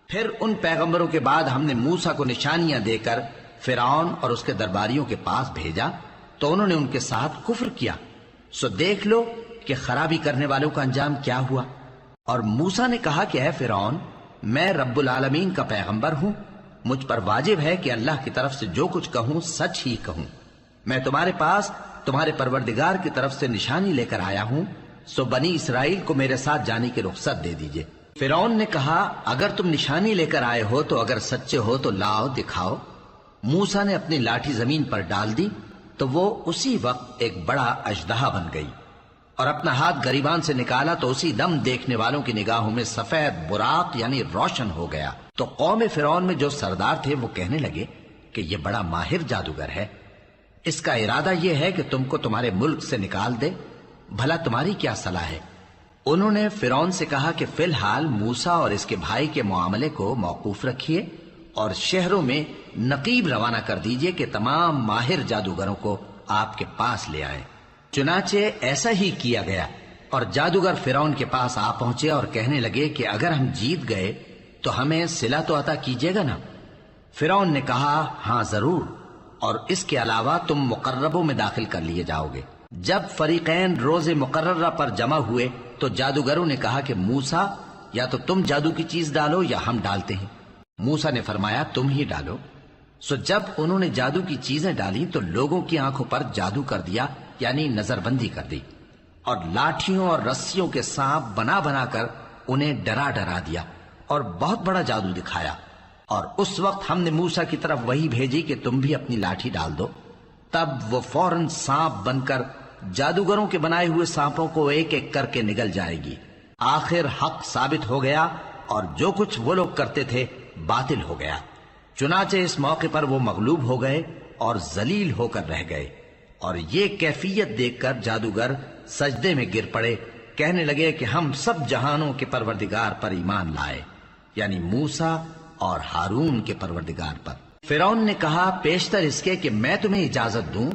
پھر ان پیغمبروں کے بعد ہم نے موسیٰ کو نشانیاں دے کر فرعون اور اس کے درباریوں کے پاس بھیجا تو انہوں نے ان کے ساتھ کفر کیا، سو دیکھ لو کہ خرابی کرنے والوں کا انجام کیا ہوا۔ اور موسیٰ نے کہا کہ اے فرعون، میں رب العالمین کا پیغمبر ہوں، مجھ پر واجب ہے کہ اللہ کی طرف سے جو کچھ کہوں سچ ہی کہوں۔ میں تمہارے پاس تمہارے پروردگار کی طرف سے نشانی لے کر آیا ہوں، سو بنی اسرائیل کو میرے ساتھ جانے کی رخصت دے دیجئے۔ فرعون نے کہا اگر تم نشانی لے کر آئے ہو تو اگر سچے ہو تو لاؤ دکھاؤ۔ موسیٰ نے اپنی لاٹھی زمین پر ڈال دی تو وہ اسی وقت ایک بڑا اژدہا بن گئی، اور اپنا ہاتھ گریبان سے نکالا تو اسی دم دیکھنے والوں کی نگاہوں میں سفید براق یعنی روشن ہو گیا۔ تو قوم فرعون میں جو سردار تھے وہ کہنے لگے کہ یہ بڑا ماہر جادوگر ہے، اس کا ارادہ یہ ہے کہ تم کو تمہارے ملک سے نکال دے، بھلا تمہاری کیا صلاح ہے؟ انہوں نے فرعون سے کہا کہ فی الحال موسیٰ اور اس کے بھائی کے معاملے کو موقوف رکھیے اور شہروں میں نقیب روانہ کر دیجئے کہ تمام ماہر جادوگروں کو آپ کے پاس لے آئیں۔ چنانچہ ایسا ہی کیا گیا، اور جادوگر فرعون کے پاس آ پہنچے اور کہنے لگے کہ اگر ہم جیت گئے تو ہمیں صلہ تو عطا کیجیے گا نا؟ فرعون نے کہا ہاں ضرور، اور اس کے علاوہ تم مقربوں میں داخل کر لیے جاؤ گے۔ جب فریقین روز مقررہ پر جمع ہوئے تو جادوگروں نے کہا کہ موسیٰ یا تو تم جادو کی چیز ڈالو یا ہم ڈالتے ہیں۔ موسیٰ نے فرمایا تم ہی ڈالو۔ سو جب انہوں نے جادو کی چیزیں ڈالی تو لوگوں کی آنکھوں پر جادو کر دیا، یعنی نظر بندی کر دی، اور لاٹھیوں اور رسیوں کے سانپ بنا بنا کر انہیں ڈرا ڈرا دیا اور بہت بڑا جادو دکھایا۔ اور اس وقت ہم نے موسیٰ کی طرف وحی بھیجی کہ تم بھی اپنی لاٹھی ڈال دو، تب وہ فوراً سانپ بن کر جادوگروں کے بنائے ہوئے سانپوں کو ایک ایک کر کے نگل جائے گی۔ آخر حق ثابت ہو گیا اور جو کچھ وہ لوگ کرتے تھے باطل ہو گیا۔ چنانچہ اس موقع پر وہ مغلوب ہو گئے اور ذلیل ہو کر رہ گئے، اور یہ کیفیت دیکھ کر جادوگر سجدے میں گر پڑے، کہنے لگے کہ ہم سب جہانوں کے پروردگار پر ایمان لائے، یعنی موسیٰ اور ہارون کے پروردگار پر۔ فرعون نے کہا پیشتر اس کے کہ میں تمہیں اجازت دوں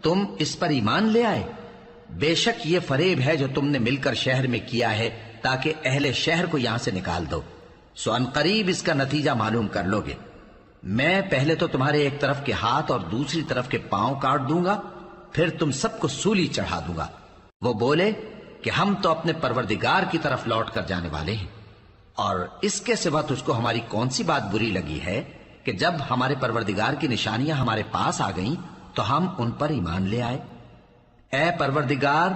تم اس پر ایمان لے آئے، بے شک یہ فریب ہے جو تم نے مل کر شہر میں کیا ہے تاکہ اہل شہر کو یہاں سے نکال دو، سو ان قریب اس کا نتیجہ معلوم کر لو گے۔ میں پہلے تو تمہارے ایک طرف کے ہاتھ اور دوسری طرف کے پاؤں کاٹ دوں گا، پھر تم سب کو سولی چڑھا دوں گا۔ وہ بولے کہ ہم تو اپنے پروردگار کی طرف لوٹ کر جانے والے ہیں، اور اس کے سوا تجھ کو ہماری کون سی بات بری لگی ہے کہ جب ہمارے پروردگار کی نشانیاں ہمارے پاس آ گئیں تو ہم ان پر ایمان لے آئے؟ اے پروردگار،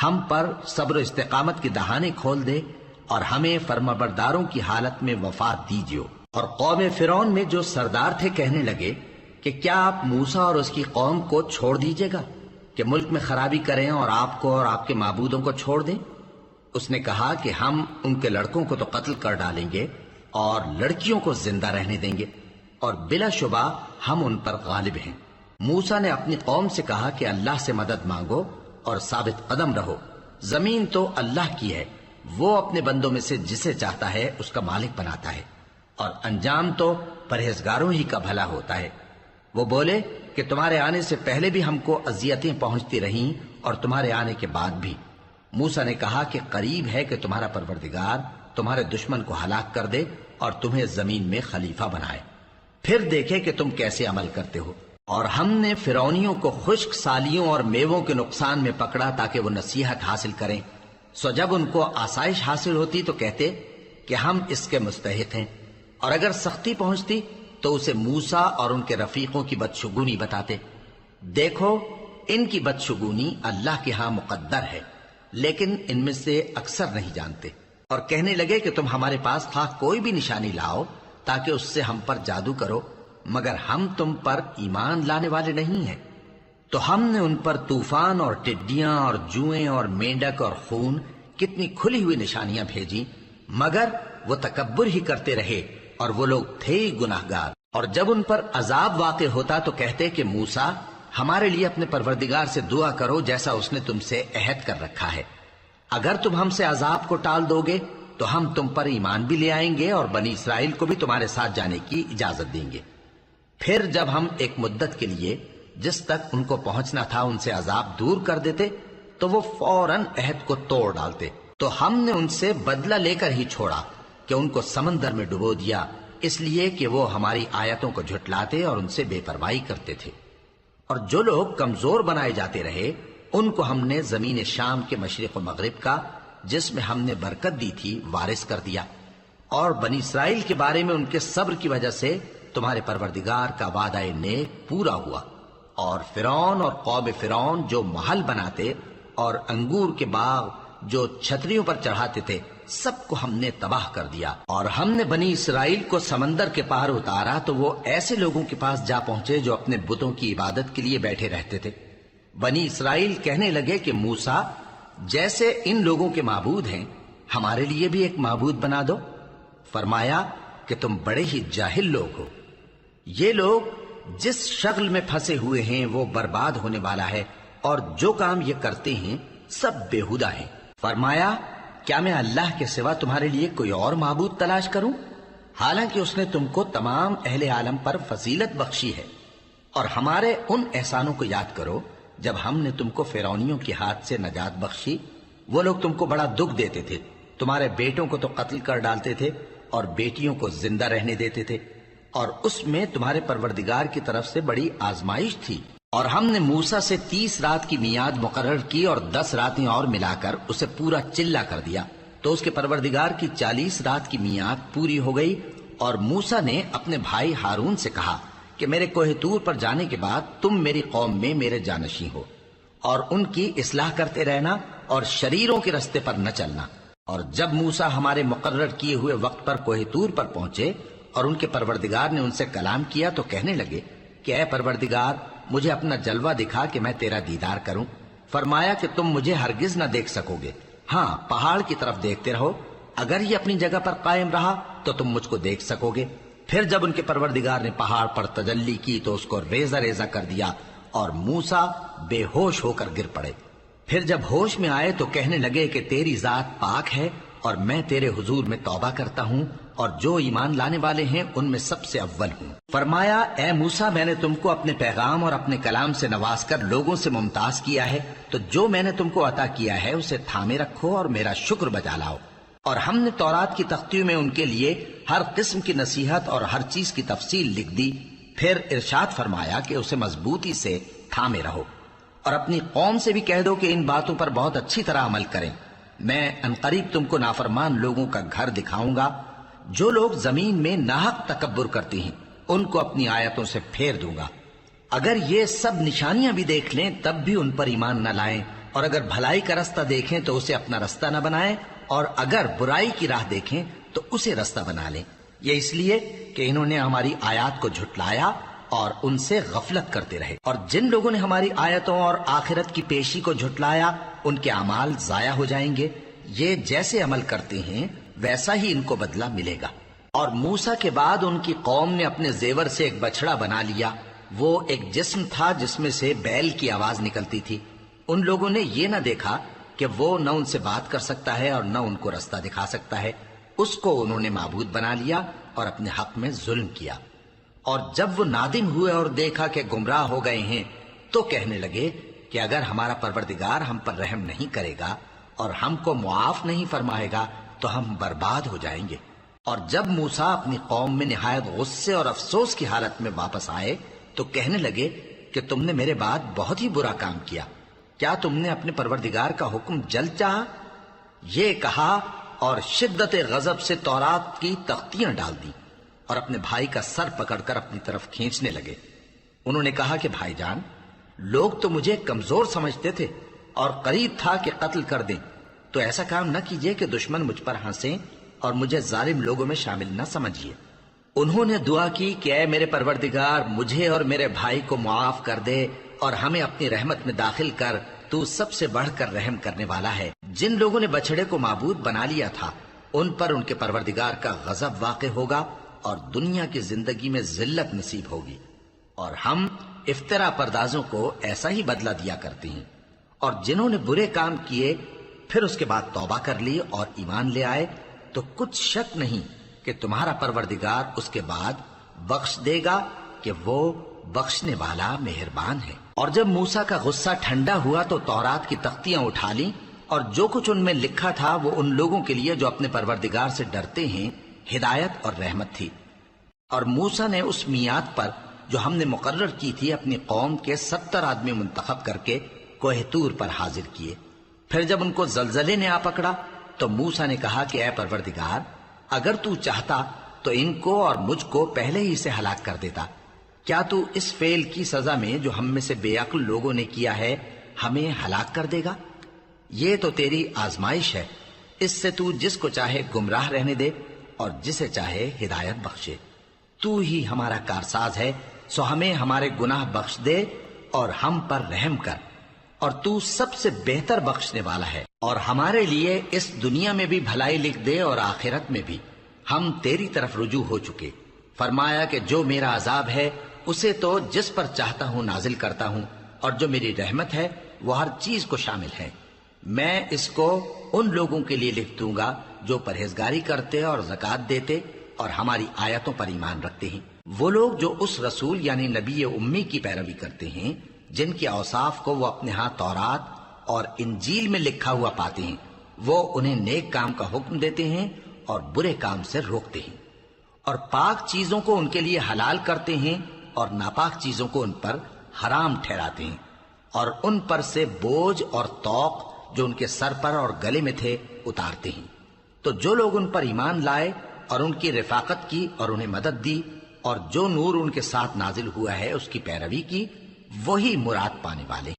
ہم پر صبر و استقامت کی دہانے کھول دے اور ہمیں فرمانبرداروں کی حالت میں وفات دیجیو۔ اور قوم فرعون میں جو سردار تھے کہنے لگے کہ کیا آپ موسیٰ اور اس کی قوم کو چھوڑ دیجیے گا کہ ملک میں خرابی کریں اور آپ کو اور آپ کے معبودوں کو چھوڑ دیں؟ اس نے کہا کہ ہم ان کے لڑکوں کو تو قتل کر ڈالیں گے اور لڑکیوں کو زندہ رہنے دیں گے، اور بلا شبہ ہم ان پر غالب ہیں۔ موسیٰ نے اپنی قوم سے کہا کہ اللہ سے مدد مانگو اور ثابت قدم رہو، زمین تو اللہ کی ہے، وہ اپنے بندوں میں سے جسے چاہتا ہے اس کا مالک بناتا ہے، اور انجام تو پرہیزگاروں ہی کا بھلا ہوتا ہے۔ وہ بولے کہ تمہارے آنے سے پہلے بھی ہم کو اذیتیں پہنچتی رہیں اور تمہارے آنے کے بعد بھی۔ موسیٰ نے کہا کہ قریب ہے کہ تمہارا پروردگار تمہارے دشمن کو ہلاک کر دے اور تمہیں زمین میں خلیفہ بنائے، پھر دیکھے کہ تم کیسے عمل کرتے ہو۔ اور ہم نے فرعونیوں کو خشک سالیوں اور میووں کے نقصان میں پکڑا تاکہ وہ نصیحت حاصل کریں، سو جب ان کو آسائش حاصل ہوتی تو کہتے کہ ہم اس کے مستحق ہیں، اور اگر سختی پہنچتی تو اسے موسیٰ اور ان کے رفیقوں کی بدشگونی بتاتے۔ دیکھو ان کی بدشگونی اللہ کے ہاں مقدر ہے، لیکن ان میں سے اکثر نہیں جانتے۔ اور کہنے لگے کہ تم ہمارے پاس خواہ کوئی بھی نشانی لاؤ تاکہ اس سے ہم پر جادو کرو، مگر ہم تم پر ایمان لانے والے نہیں ہیں۔ تو ہم نے ان پر طوفان اور ٹڈیاں اور جوئیں اور مینڈک اور خون کتنی کھلی ہوئی نشانیاں بھیجی، مگر وہ تکبر ہی کرتے رہے اور وہ لوگ تھے ہی گناہگار۔ اور جب ان پر عذاب واقع ہوتا تو کہتے کہ موسیٰ ہمارے لیے اپنے پروردگار سے دعا کرو جیسا اس نے تم سے عہد کر رکھا ہے، اگر تم ہم سے عذاب کو ٹال دو گے تو ہم تم پر ایمان بھی لے آئیں گے اور بنی اسرائیل کو بھی تمہارے ساتھ جانے کی اجازت دیں گے۔ پھر جب ہم ایک مدت کے لیے جس تک ان کو پہنچنا تھا ان سے عذاب دور کر دیتے تو وہ فوراً عہد کو توڑ ڈالتے، تو ہم نے ان سے بدلہ لے کر ہی چھوڑا، کہ ان کو سمندر میں ڈبو دیا، اس لیے کہ وہ ہماری آیتوں کو جھٹلاتے اور ان سے بے پرواہی کرتے تھے۔ اور جو لوگ کمزور بنائے جاتے رہے ان کو ہم نے زمین شام کے مشرق و مغرب کا، جس میں ہم نے برکت دی تھی، وارث کر دیا۔ اور بنی اسرائیل کے بارے میں ان کے صبر کی وجہ سے تمہارے پروردگار کا وعدہ نیک پورا ہوا۔ اور فرعون اور قوم فرعون جو محل بناتے اور انگور کے باغ جو چھتریوں پر چڑھاتے تھے، سب کو ہم نے تباہ کر دیا۔ اور ہم نے بنی اسرائیل کو سمندر کے پار اتارا تو وہ ایسے لوگوں کے پاس جا پہنچے جو اپنے بتوں کی عبادت کے لیے بیٹھے رہتے تھے۔ بنی اسرائیل کہنے لگے کہ موسیٰ، جیسے ان لوگوں کے معبود ہیں، ہمارے لیے بھی ایک معبود بنا دو۔ فرمایا کہ تم بڑے ہی جاہل لوگ ہو، یہ لوگ جس شغل میں پھنسے ہوئے ہیں وہ برباد ہونے والا ہے، اور جو کام یہ کرتے ہیں سب بےہودہ ہیں۔ فرمایا کیا میں اللہ کے سوا تمہارے لیے کوئی اور معبود تلاش کروں، حالانکہ اس نے تم کو تمام اہل عالم پر فضیلت بخشی ہے۔ اور ہمارے ان احسانوں کو یاد کرو جب ہم نے تم کو فرعونیوں کے ہاتھ سے نجات بخشی۔ وہ لوگ تم کو بڑا دکھ دیتے تھے، تمہارے بیٹوں کو تو قتل کر ڈالتے تھے اور بیٹیوں کو زندہ رہنے دیتے تھے، اور اس میں تمہارے پروردگار کی طرف سے بڑی آزمائش تھی۔ اور ہم نے موسیٰ سے 30 رات کی میعاد مقرر کی اور 10 راتیں اور ملا کر اسے پورا چلہ کر دیا، تو اس کے پروردگار کی 40 رات کی میعاد پوری ہو گئی۔ اور موسیٰ نے اپنے بھائی ہارون سے کہا کہ میرے کوہ طور پر جانے کے بعد تم میری قوم میں میرے جانشین ہو، اور ان کی اصلاح کرتے رہنا اور شریروں کے رستے پر نہ چلنا۔ اور جب موسیٰ ہمارے مقرر کیے ہوئے وقت پر کوہ طور پر پہنچے اور ان کے پروردگار نے ان سے کلام کیا تو کہنے لگے کہ اے پروردگار، مجھے اپنا جلوہ دکھا کہ میں تیرا دیدار کروں۔ فرمایا کہ تم مجھے ہرگز نہ دیکھ سکو گے، ہاں پہاڑ کی طرف دیکھتے رہو، اگر یہ اپنی جگہ پر قائم رہا تو تم مجھ کو دیکھ سکو گے۔ پھر جب ان کے پروردگار نے پہاڑ پر تجلی کی تو اس کو ریزہ ریزہ کر دیا اور موسیٰ بے ہوش ہو کر گر پڑے۔ پھر جب ہوش میں آئے تو کہنے لگے کہ تیری ذات پاک ہے اور میں تیرے حضور میں توبہ کرتا ہوں، اور جو ایمان لانے والے ہیں ان میں سب سے اول ہوں۔ فرمایا اے موسیٰ، میں نے تم کو اپنے پیغام اور اپنے کلام سے نواز کر لوگوں سے ممتاز کیا ہے، تو جو میں نے تم کو عطا کیا ہے اسے تھامے رکھو اور میرا شکر بجا لاؤ۔ اور ہم نے تورات کی تختیوں میں ان کے لیے ہر قسم کی نصیحت اور ہر چیز کی تفصیل لکھ دی۔ پھر ارشاد فرمایا کہ اسے مضبوطی سے تھامے رہو، اور اپنی قوم سے بھی کہہ دو کہ ان باتوں پر بہت اچھی طرح عمل کریں۔ میں انقریب تم کو نافرمان لوگوں کا گھر دکھاؤں گا، جو لوگ زمین میں ناحق تکبر کرتے ہیں ان کو اپنی آیتوں سے پھیر دوں گا۔ اگر یہ سب نشانیاں بھی دیکھ لیں تب بھی ان پر ایمان نہ لائیں، اور اگر بھلائی کا رستہ دیکھیں تو اسے اپنا رستہ نہ بنائیں، اور اگر برائی کی راہ دیکھیں تو اسے رستہ بنا لیں۔ یہ اس لیے کہ انہوں نے ہماری آیات کو جھٹلایا اور ان سے غفلت کرتے رہے۔ اور جن لوگوں نے ہماری آیتوں اور آخرت کی پیشی کو جھٹلایا ان کے اعمال ضائع ہو جائیں گے۔ یہ جیسے عمل کرتے ہیں ویسا ہی ان کو بدلہ ملے گا۔ اور موسیٰ کے بعد ان کی قوم نے اپنے زیور سے ایک بچڑا بنا لیا، وہ ایک جسم تھا جس میں سے بیل کی آواز نکلتی تھی۔ ان لوگوں نے یہ نہ دیکھا کہ وہ نہ ان سے بات کر سکتا ہے اور نہ ان کو رستہ دکھا سکتا ہے، اس کو انہوں نے معبود بنا لیا اور اپنے حق میں ظلم کیا۔ اور جب وہ نادم ہوئے اور دیکھا کہ گمراہ ہو گئے ہیں تو کہنے لگے کہ اگر ہمارا پروردگار ہم پر رحم نہیں کرے گا اور ہم کو معاف نہیں فرمائے گا تو ہم برباد ہو جائیں گے۔ اور جب موسیٰ اپنی قوم میں نہایت غصے اور افسوس کی حالت میں واپس آئے تو کہنے لگے کہ تم نے میرے بعد بہت ہی برا کام کیا، کیا تم نے اپنے پروردگار کا حکم جلد چاہا؟ یہ کہا اور شدت غضب سے تورات کی تختیاں ڈال دی اور اپنے بھائی کا سر پکڑ کر اپنی طرف کھینچنے لگے۔ انہوں نے کہا کہ بھائی جان، لوگ تو مجھے کمزور سمجھتے تھے اور قریب تھا کہ قتل کر دیں، تو ایسا کام نہ کیجیے کہ دشمن مجھ پر ہنسیں اور مجھے ظالم لوگوں میں شامل نہ سمجھیے۔ انہوں نے دعا کی کہ اے میرے پروردگار، مجھے اور میرے بھائی کو معاف کر دے اور ہمیں اپنی رحمت میں داخل کر، تو سب سے بڑھ کر رحم کرنے والا ہے۔ جن لوگوں نے بچڑے کو معبود بنا لیا تھا ان پر ان کے پروردگار کا غضب واقع ہوگا اور دنیا کی زندگی میں ذلت نصیب ہوگی، اور ہم افترا پردازوں کو ایسا ہی بدلہ دیا کرتے ہیں۔ اور جنہوں نے برے کام کیے پھر اس کے بعد توبہ کر لی اور ایمان لے آئے تو کچھ شک نہیں کہ تمہارا پروردگار اس کے بعد بخش دے گا کہ وہ بخشنے والا مہربان ہے۔ اور جب موسیٰ کا غصہ ٹھنڈا ہوا تو تورات کی تختیاں اٹھا لیں اور جو کچھ ان میں لکھا تھا وہ ان لوگوں کے لیے جو اپنے پروردگار سے ڈرتے ہیں ہدایت اور رحمت تھی۔ اور موسیٰ نے اس میعاد پر جو ہم نے مقرر کی تھی اپنی قوم کے 70 آدمی منتخب کر کے کوہ طور پر حاضر کیے۔ پھر جب ان کو زلزلے نے آ پکڑا تو موسیٰ نے کہا کہ اے پروردگار، اگر تو چاہتا تو ان کو اور مجھ کو پہلے ہی سے ہلاک کر دیتا۔ کیا تو اس فعل کی سزا میں جو ہم میں سے بے عقل لوگوں نے کیا ہے ہمیں ہلاک کر دے گا؟ یہ تو تیری آزمائش ہے، اس سے تو جس کو چاہے گمراہ رہنے دے اور جسے چاہے ہدایت بخشے۔ تو ہی ہمارا کارساز ہے، سو ہمیں ہمارے گناہ بخش دے اور ہم پر رحم کر، اور تو سب سے بہتر بخشنے والا ہے، اور ہمارے لیے اس دنیا میں بھی بھلائی لکھ دے اور آخرت میں بھی۔ ہم تیری طرف رجوع ہو چکے۔ فرمایا کہ جو میرا عذاب ہے اسے تو جس پر چاہتا ہوں نازل کرتا ہوں، اور جو میری رحمت ہے وہ ہر چیز کو شامل ہے۔ میں اس کو ان لوگوں کے لیے لکھ دوں گا جو پرہیزگاری کرتے اور زکوٰۃ دیتے اور ہماری آیتوں پر ایمان رکھتے ہیں۔ وہ لوگ جو اس رسول یعنی نبی امی کی پیروی کرتے ہیں جن کے اوصاف کو وہ اپنے ہاں تورات اور انجیل میں لکھا ہوا پاتے ہیں، وہ انہیں نیک کام کا حکم دیتے ہیں اور برے کام سے روکتے ہیں، اور پاک چیزوں کو ان کے لیے حلال کرتے ہیں اور ناپاک چیزوں کو ان پر حرام ٹھہراتے ہیں، اور ان پر سے بوجھ اور طوق جو ان کے سر پر اور گلے میں تھے اتارتے ہیں۔ تو جو لوگ ان پر ایمان لائے اور ان کی رفاقت کی اور انہیں مدد دی، اور جو نور ان کے ساتھ نازل ہوا ہے اس کی پیروی کی، وہی مراد پانے والے۔